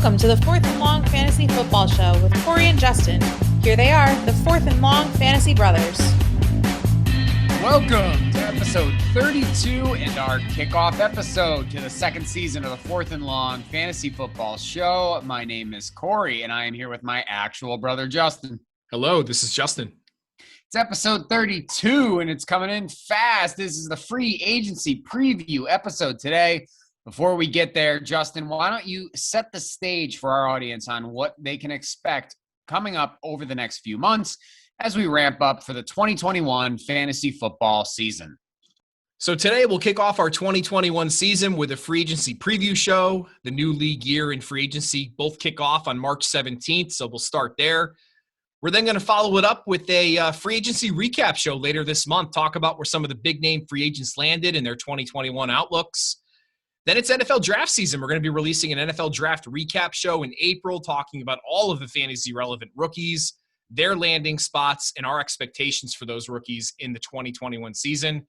Welcome to the Fourth and Long Fantasy Football Show with Corey and Justin. Here they are, the Fourth and Long Fantasy Brothers. Welcome to episode 32 and our kickoff episode to the second season of the Fourth and Long Fantasy Football Show. My name is Corey, and I am here with my actual brother, Justin. Hello, this is Justin. It's episode 32, and it's coming in fast. This is the free agency preview episode today. Before we get there, Justin, why don't you set the stage for our audience on what they can expect coming up over the next few months as we ramp up for the 2021 fantasy football season. So today we'll kick off our 2021 season with a free agency preview show. The new league year and free agency both kick off on March 17th, so we'll start there. We're then going to follow it up with a free agency recap show later this month, talk about where some of the big name free agents landed and their 2021 outlooks. Then it's NFL draft season. We're going to be releasing an NFL draft recap show in April, talking about all of the fantasy relevant rookies, their landing spots, and our expectations for those rookies in the 2021 season.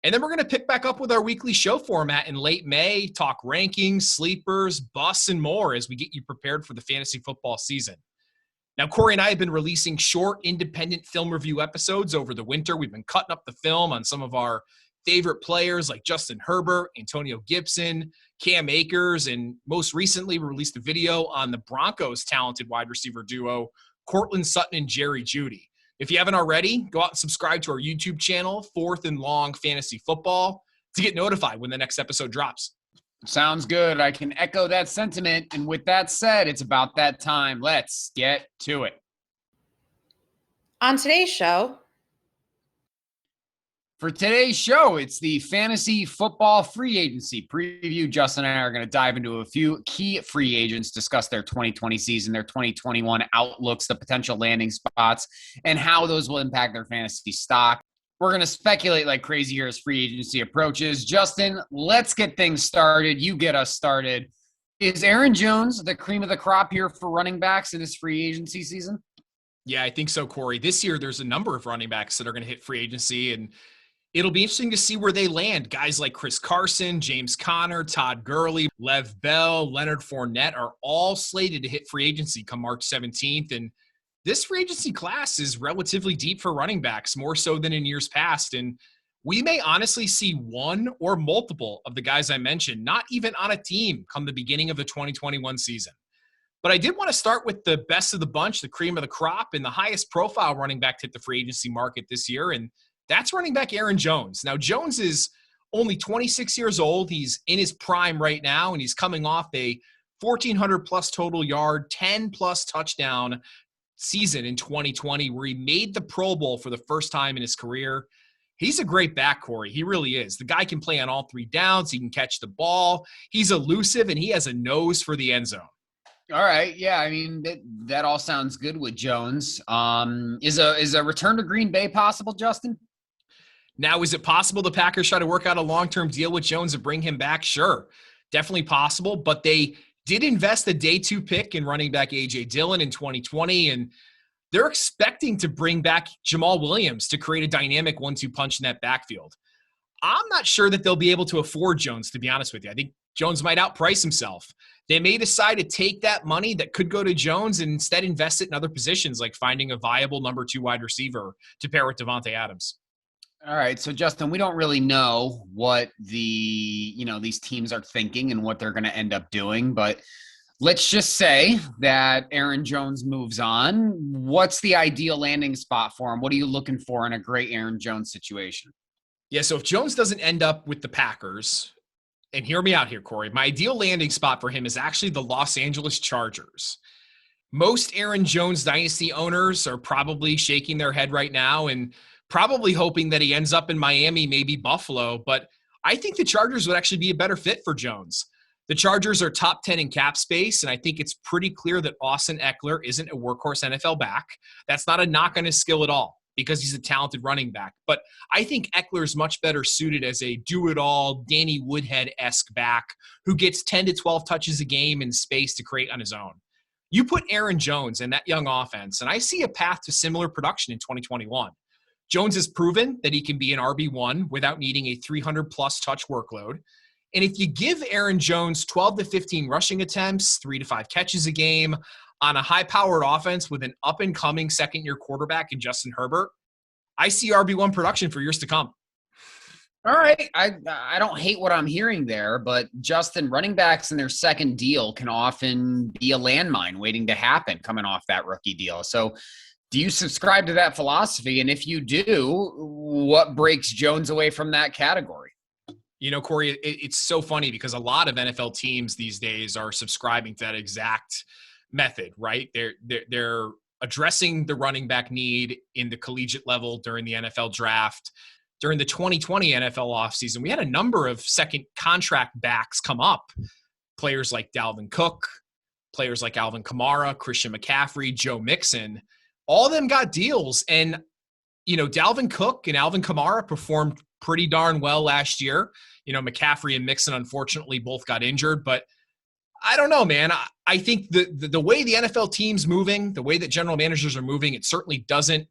And then we're going to pick back up with our weekly show format in late May, talk rankings, sleepers, busts, and more as we get you prepared for the fantasy football season. Now, Corey and I have been releasing short, independent film review episodes over the winter. We've been cutting up the film on some of our favorite players like Justin Herbert, Antonio Gibson, Cam Akers, and most recently we released a video on the Broncos' talented wide receiver duo, Courtland Sutton and Jerry Jeudy. If you haven't already, go out and subscribe to our YouTube channel, Fourth and Long Fantasy Football, to get notified when the next episode drops. Sounds good. I can echo that sentiment. And with that said, it's about that time. Let's get to it. On today's show, For today's show, it's the fantasy football free agency preview. Justin and I are going to dive into a few key free agents, discuss their 2020 season, their 2021 outlooks, the potential landing spots, and how those will impact their fantasy stock. We're going to speculate like crazy here as free agency approaches. Justin, let's get things started. You get us started. Is Aaron Jones the cream of the crop here for running backs in this free agency season? Yeah, I think so, Corey. This year, there's a number of running backs that are going to hit free agency, and it'll be interesting to see where they land. Guys like Chris Carson, James Conner, Todd Gurley, Lev Bell, Leonard Fournette are all slated to hit free agency come March 17th. And this free agency class is relatively deep for running backs, more so than in years past. And we may honestly see one or multiple of the guys I mentioned, not even on a team, come the beginning of the 2021 season. But I did want to start with the best of the bunch, the cream of the crop, and the highest profile running back to hit the free agency market this year. And that's running back Aaron Jones. Now, Jones is only 26 years old. He's in his prime right now, and he's coming off a 1,400-plus total yard, 10-plus touchdown season in 2020 where he made the Pro Bowl for the first time in his career. He's a great back, Corey. He really is. The guy can play on all three downs. He can catch the ball. He's elusive, and he has a nose for the end zone. All right. Yeah, I mean, that all sounds good with Jones. Is a return to Green Bay possible, Justin? Now, is it possible the Packers try to work out a long-term deal with Jones to bring him back? Sure, definitely possible. But they did invest a day 2 pick in running back A.J. Dillon in 2020, and they're expecting to bring back Jamal Williams to create a dynamic 1-2 punch in that backfield. I'm not sure that they'll be able to afford Jones, to be honest with you. I think Jones might outprice himself. They may decide to take that money that could go to Jones and instead invest it in other positions, like finding a viable number 2 wide receiver to pair with Devontae Adams. All right. So, Justin, we don't really know what these teams are thinking and what they're going to end up doing, but let's just say that Aaron Jones moves on. What's the ideal landing spot for him? What are you looking for in a great Aaron Jones situation? Yeah, so if Jones doesn't end up with the Packers, and hear me out here, Corey, my ideal landing spot for him is actually the Los Angeles Chargers. Most Aaron Jones dynasty owners are probably shaking their head right now and probably hoping that he ends up in Miami, maybe Buffalo, but I think the Chargers would actually be a better fit for Jones. The Chargers are top 10 in cap space, and I think it's pretty clear that Austin Eckler isn't a workhorse NFL back. That's not a knock on his skill at all because he's a talented running back. But I think Eckler is much better suited as a do-it-all, Danny Woodhead-esque back who gets 10 to 12 touches a game in space to create on his own. You put Aaron Jones in that young offense, and I see a path to similar production in 2021. Jones has proven that he can be an RB1 without needing a 300-plus touch workload. And if you give Aaron Jones 12 to 15 rushing attempts, 3 to 5 catches a game on a high-powered offense with an up-and-coming second-year quarterback in Justin Herbert, I see RB1 production for years to come. All right. I don't hate what I'm hearing there, but Justin, running backs in their second deal can often be a landmine waiting to happen coming off that rookie deal. So do you subscribe to that philosophy? And if you do, what breaks Jones away from that category? You know, Corey, it's so funny because a lot of NFL teams these days are subscribing to that exact method, right? They're addressing the running back need in the collegiate level during the NFL draft. During the 2020 NFL offseason, we had a number of second contract backs come up. Players like Dalvin Cook, players like Alvin Kamara, Christian McCaffrey, Joe Mixon, all of them got deals. And, you know, Dalvin Cook and Alvin Kamara performed pretty darn well last year. You know, McCaffrey and Mixon, unfortunately, both got injured. But I don't know, man. I think the way the NFL team's moving, the way that general managers are moving, it certainly doesn't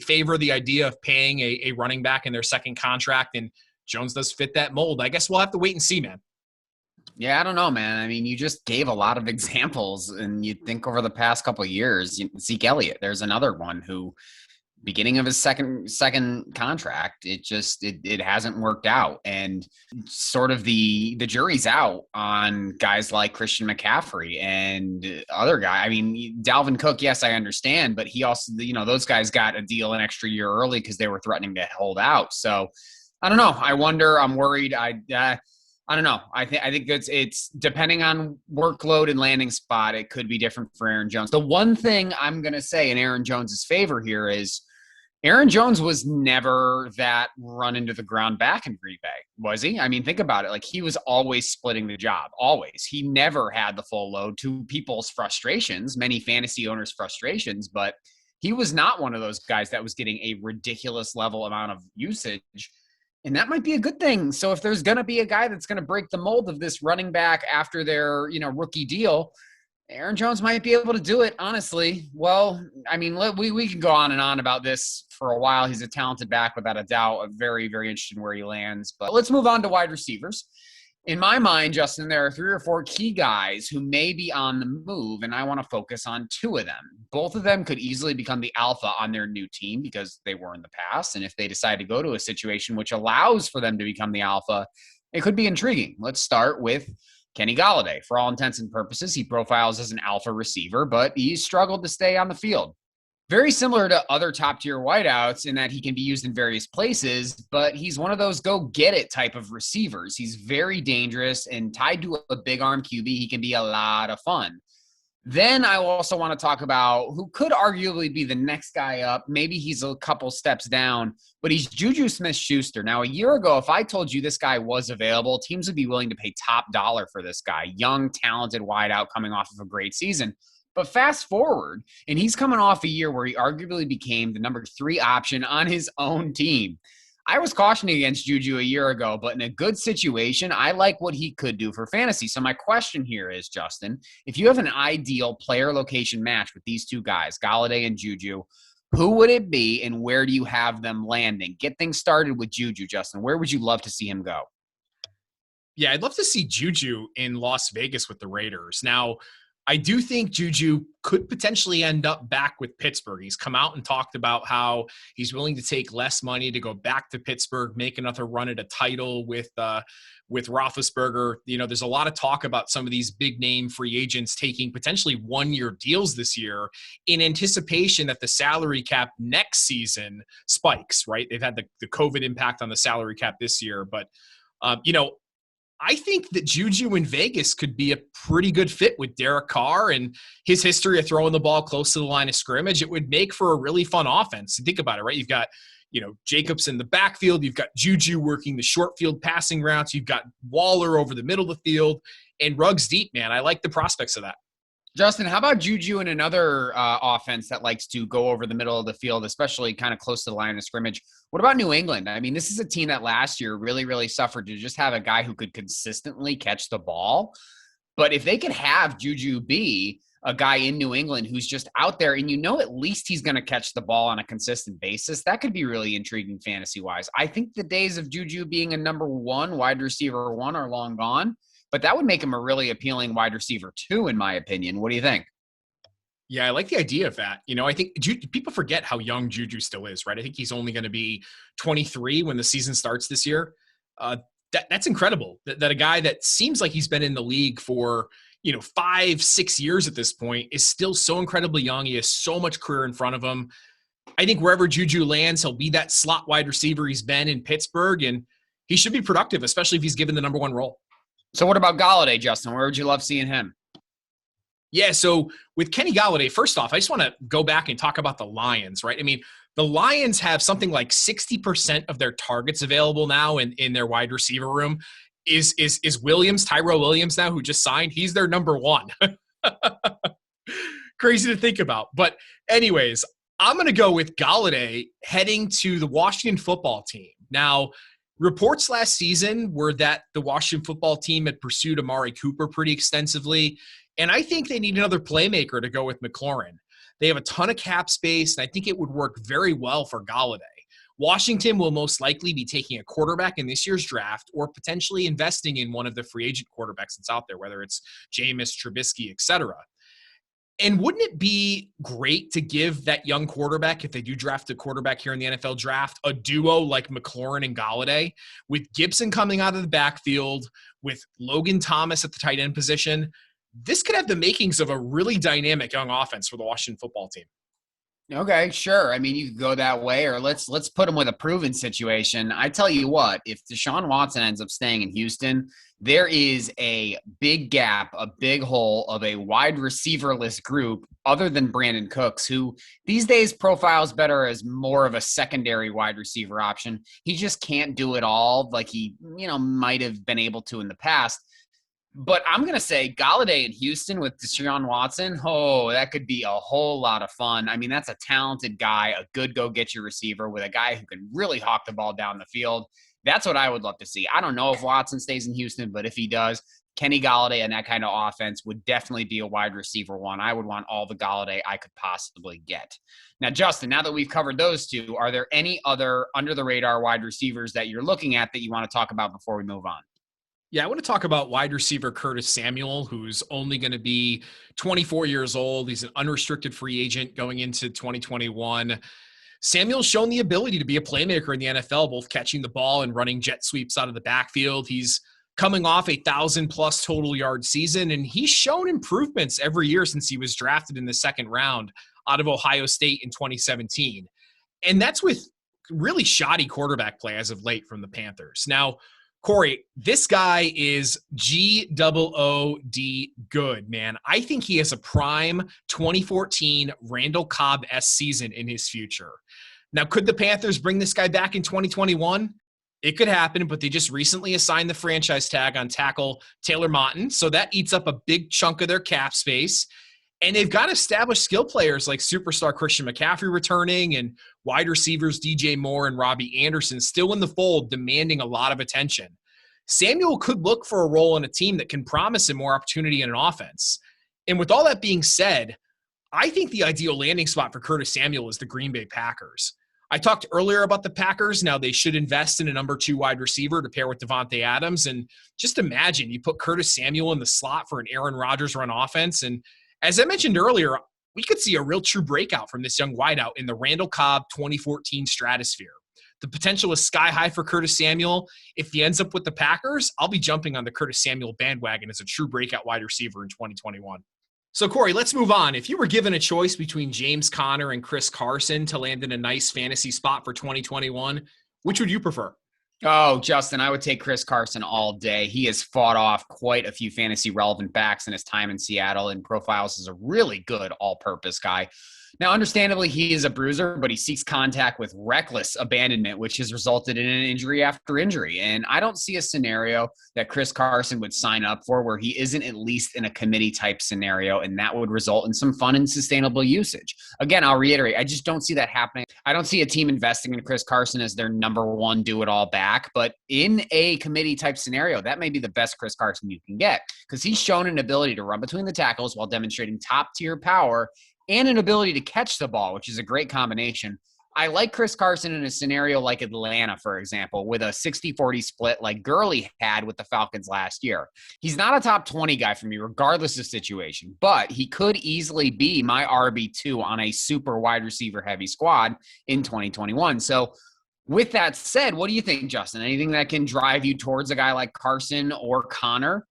favor the idea of paying a running back in their second contract, and Jones does fit that mold. I guess we'll have to wait and see, man. Yeah, I don't know, man. I mean, you just gave a lot of examples, and you think over the past couple of years, Zeke Elliott, there's another one who, beginning of his second contract, it hasn't worked out, and sort of the jury's out on guys like Christian McCaffrey and other guy. I mean, Dalvin Cook, yes, I understand, but he also, you know, those guys got a deal an extra year early because they were threatening to hold out. So I don't know. I wonder. I'm worried. I don't know. I think it's depending on workload and landing spot. It could be different for Aaron Jones. The one thing I'm going to say in Aaron Jones's favor here is Aaron Jones was never that run into the ground back in Green Bay, was he? I mean, think about it. Like, he was always splitting the job, always. He never had the full load, to people's frustrations, many fantasy owners' frustrations, but he was not one of those guys that was getting a ridiculous level amount of usage. And that might be a good thing. So if there's going to be a guy that's going to break the mold of this running back after their, you know, rookie deal, Aaron Jones might be able to do it, honestly. Well, I mean, we can go on and on about this for a while. He's a talented back, without a doubt. I'm very, very interested in where he lands. But let's move on to wide receivers. In my mind, Justin, there are 3 or 4 key guys who may be on the move, and I want to focus on 2 of them. Both of them could easily become the alpha on their new team because they were in the past. And if they decide to go to a situation which allows for them to become the alpha, it could be intriguing. Let's start with Kenny Golladay. For all intents and purposes, he profiles as an alpha receiver, but he's struggled to stay on the field. Very similar to other top-tier wideouts in that he can be used in various places, but he's one of those go-get-it type of receivers. He's very dangerous, and tied to a big-arm QB, he can be a lot of fun. Then I also want to talk about who could arguably be the next guy up. Maybe he's a couple steps down, but he's JuJu Smitch-Schuster. Now, a year ago, if I told you this guy was available, teams would be willing to pay top dollar for this guy. Young, talented wideout coming off of a great season. But fast forward, and he's coming off a year where he arguably became the number 3 option on his own team. I was cautioning against JuJu a year ago, but in a good situation, I like what he could do for fantasy. So my question here is, Justin, if you have an ideal player location match with these 2 guys, Golladay and JuJu, who would it be and where do you have them landing? Get things started with JuJu, Justin. Where would you love to see him go? Yeah, I'd love to see JuJu in Las Vegas with the Raiders. Now, I do think JuJu could potentially end up back with Pittsburgh. He's come out and talked about how he's willing to take less money to go back to Pittsburgh, make another run at a title with Roethlisberger. You know, there's a lot of talk about some of these big name free agents taking potentially 1-year deals this year in anticipation that the salary cap next season spikes, right? They've had the COVID impact on the salary cap this year, but you know, I think that JuJu in Vegas could be a pretty good fit with Derek Carr and his history of throwing the ball close to the line of scrimmage. It would make for a really fun offense. Think about it, right? You've got, you know, Jacobs in the backfield. You've got JuJu working the short field passing routes. You've got Waller over the middle of the field and Ruggs deep, man. I like the prospects of that. Justin, how about JuJu in another offense that likes to go over the middle of the field, especially kind of close to the line of scrimmage? What about New England? I mean, this is a team that last year really, really suffered to just have a guy who could consistently catch the ball. But if they could have JuJu be a guy in New England who's just out there and at least he's going to catch the ball on a consistent basis. That could be really intriguing fantasy-wise. I think the days of Juju being a number one, wide receiver one, are long gone, but that would make him a really appealing wide receiver two, in my opinion. What do you think? Yeah, I like the idea of that. I think people forget how young Juju still is, right? I think he's only going to be 23 when the season starts this year. That's incredible that a guy that seems like he's been in the league for 5-6 years at this point is still so incredibly young. He has so much career in front of him. I think wherever Juju lands, he'll be that slot wide receiver he's been in Pittsburgh, and he should be productive, especially if he's given the number one role. So what about Golladay, Justin? Where would you love seeing him? Yeah, so with Kenny Golladay, first off, I just want to go back and talk about the Lions, right? I mean, the Lions have something like 60% of their targets available now in their wide receiver room. Is Williams, Tyrell Williams now, who just signed, he's their number one. Crazy to think about. But anyways, I'm going to go with Golladay heading to the Washington football team. Now, reports last season were that the Washington football team had pursued Amari Cooper pretty extensively, and I think they need another playmaker to go with McLaurin. They have a ton of cap space, and I think it would work very well for Golladay. Washington will most likely be taking a quarterback in this year's draft or potentially investing in one of the free agent quarterbacks that's out there, whether it's Jameis, Trubisky, etc. And wouldn't it be great to give that young quarterback, if they do draft a quarterback here in the NFL draft, a duo like McLaurin and Golladay, with Gibson coming out of the backfield, with Logan Thomas at the tight end position? This could have the makings of a really dynamic young offense for the Washington football team. Okay, sure. I mean, you could go that way, or let's put him with a proven situation. I tell you what, if Deshaun Watson ends up staying in Houston, there is a big gap, a big hole of a wide receiver-less group other than Brandon Cooks, who these days profiles better as more of a secondary wide receiver option. He just can't do it all like he, might have been able to in the past. But I'm going to say Golladay in Houston with Deshaun Watson, that could be a whole lot of fun. I mean, that's a talented guy, a good go-get-you receiver with a guy who can really hawk the ball down the field. That's what I would love to see. I don't know if Watson stays in Houston, but if he does, Kenny Golladay and that kind of offense would definitely be a wide receiver one. I would want all the Golladay I could possibly get. Now, Justin, now that we've covered those two, are there any other under-the-radar wide receivers that you're looking at that you want to talk about before we move on? Yeah, I want to talk about wide receiver Curtis Samuel, who's only going to be 24 years old. He's an unrestricted free agent going into 2021. Samuel's shown the ability to be a playmaker in the NFL, both catching the ball and running jet sweeps out of the backfield. He's coming off a 1,000-plus total yard season, and he's shown improvements every year since he was drafted in the second round out of Ohio State in 2017. And that's with really shoddy quarterback play as of late from the Panthers. Now, Corey, this guy is G-O-O-D good, man. I think he has a prime 2014 Randall Cobb-esque season in his future. Now, could the Panthers bring this guy back in 2021? It could happen, but they just recently assigned the franchise tag on tackle Taylor Motton, so that eats up a big chunk of their cap space. And they've got established skill players like superstar Christian McCaffrey returning and wide receivers DJ Moore and Robbie Anderson still in the fold, demanding a lot of attention. Samuel could look for a role in a team that can promise him more opportunity in an offense. And with all that being said, I think the ideal landing spot for Curtis Samuel is the Green Bay Packers. I talked earlier about the Packers. Now they should invest in a number 2 wide receiver to pair with Devontae Adams. And just imagine you put Curtis Samuel in the slot for an Aaron Rodgers run offense. And as I mentioned earlier, we could see a real true breakout from this young wideout in the Randall Cobb 2014 stratosphere. The potential is sky high for Curtis Samuel. If he ends up with the Packers, I'll be jumping on the Curtis Samuel bandwagon as a true breakout wide receiver in 2021. So, Corey, let's move on. If you were given a choice between James Conner and Chris Carson to land in a nice fantasy spot for 2021, which would you prefer? Oh, Justin, I would take Chris Carson all day. He has fought off quite a few fantasy relevant backs in his time in Seattle and profiles as a really good all-purpose guy. Now, understandably, he is a bruiser, but he seeks contact with reckless abandonment, which has resulted in an injury after injury. And I don't see a scenario that Chris Carson would sign up for where he isn't at least in a committee type scenario, and that would result in some fun and sustainable usage. Again, I'll reiterate, I just don't see that happening. I don't see a team investing in Chris Carson as their number one do-it-all back, but in a committee type scenario, that may be the best Chris Carson you can get because he's shown an ability to run between the tackles while demonstrating top-tier power and an ability to catch the ball, which is a great combination. I like Chris Carson in a scenario like Atlanta, for example, with a 60-40 split like Gurley had with the Falcons last year. He's not a top 20 guy for me, regardless of situation, but he could easily be my RB2 on a super wide receiver heavy squad in 2021. So with that said, what do you think, Justin? Anything that can drive you towards a guy like Carson or Connor?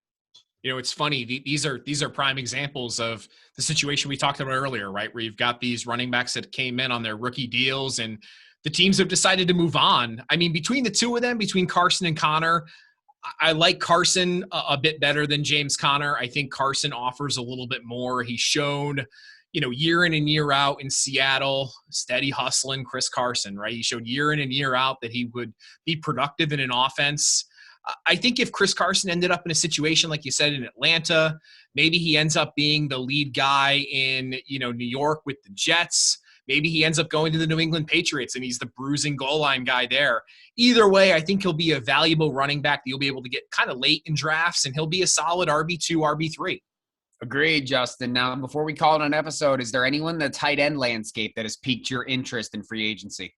You know, it's funny. These are prime examples of the situation we talked about earlier, right? Where you've got these running backs that came in on their rookie deals and the teams have decided to move on. I mean, between the two of them, between Carson and Connor, I like Carson a bit better than James Conner. I think Carson offers a little bit more. He's shown, year in and year out in Seattle, steady hustling Chris Carson, right? He showed year in and year out that he would be productive in an offense. I think if Chris Carson ended up in a situation, like you said, in Atlanta, maybe he ends up being the lead guy in, New York with the Jets. Maybe he ends up going to the New England Patriots and he's the bruising goal line guy there. Either way, I think he'll be a valuable running back that you'll be able to get kind of late in drafts, and he'll be a solid RB2, RB3. Agreed, Justin. Now, before we call it an episode, is there anyone in the tight end landscape that has piqued your interest in free agency?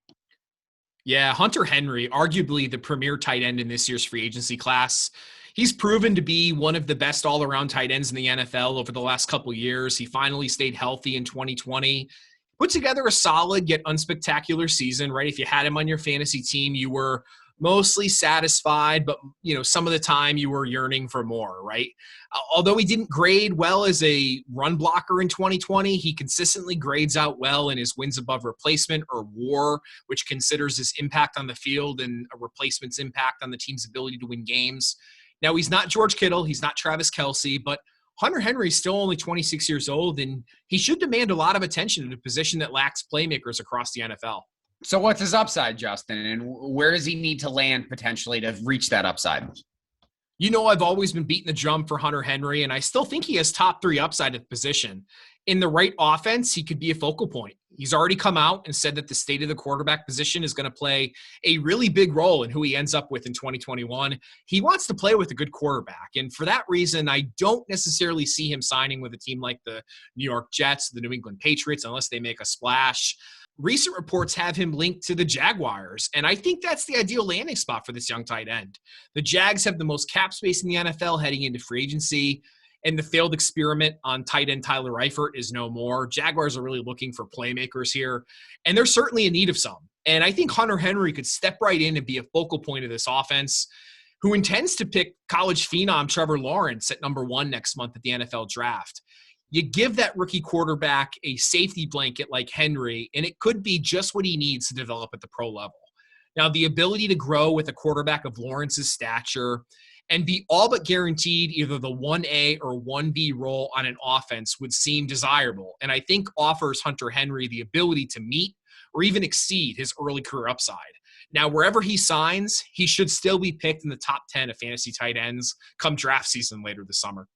Yeah, Hunter Henry, arguably the premier tight end in this year's free agency class. He's proven to be one of the best all-around tight ends in the NFL over the last couple of years. He finally stayed healthy in 2020. Put together a solid yet unspectacular season, right? If you had him on your fantasy team, you were mostly satisfied, but some of the time you were yearning for more, right? Although he didn't grade well as a run blocker in 2020, he consistently grades out well in his wins above replacement, or WAR, which considers his impact on the field and a replacement's impact on the team's ability to win games. Now, he's not George Kittle, he's not Travis Kelce, but Hunter Henry is still only 26 years old, and he should demand a lot of attention in a position that lacks playmakers across the NFL. So what's his upside, Justin, and where does he need to land potentially to reach that upside? I've always been beating the drum for Hunter Henry, and I still think he has top 3 upside at the position. In the right offense, he could be a focal point. He's already come out and said that the state of the quarterback position is going to play a really big role in who he ends up with in 2021. He wants to play with a good quarterback, and for that reason, I don't necessarily see him signing with a team like the New York Jets, the New England Patriots, unless they make a splash. Recent reports have him linked to the Jaguars, and I think that's the ideal landing spot for this young tight end. The Jags have the most cap space in the NFL heading into free agency, and the failed experiment on tight end Tyler Eifert is no more. Jaguars are really looking for playmakers here, and they're certainly in need of some. And I think Hunter Henry could step right in and be a focal point of this offense, who intends to pick college phenom Trevor Lawrence at number 1 next month at the NFL draft. You give that rookie quarterback a safety blanket like Henry, and it could be just what he needs to develop at the pro level. Now, the ability to grow with a quarterback of Lawrence's stature and be all but guaranteed either the 1A or 1B role on an offense would seem desirable, and I think offers Hunter Henry the ability to meet or even exceed his early career upside. Now, wherever he signs, he should still be picked in the top 10 of fantasy tight ends come draft season later this summer.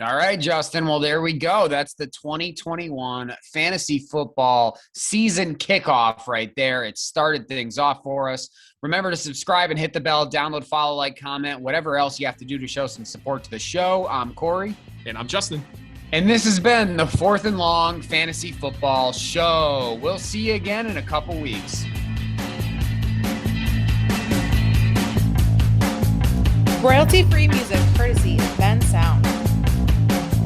All right, Justin. Well, there we go. That's the 2021 fantasy football season kickoff right there. It started things off for us. Remember to subscribe and hit the bell, download, follow, like, comment, whatever else you have to do to show some support to the show. I'm Corey. And I'm Justin. And this has been the 4th and Long Fantasy Football Show. We'll see you again in a couple weeks. Royalty-free music courtesy of Ben Sound.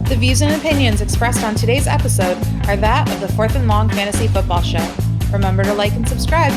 The views and opinions expressed on today's episode are that of the 4th and Long Fantasy Football Show. Remember to like and subscribe.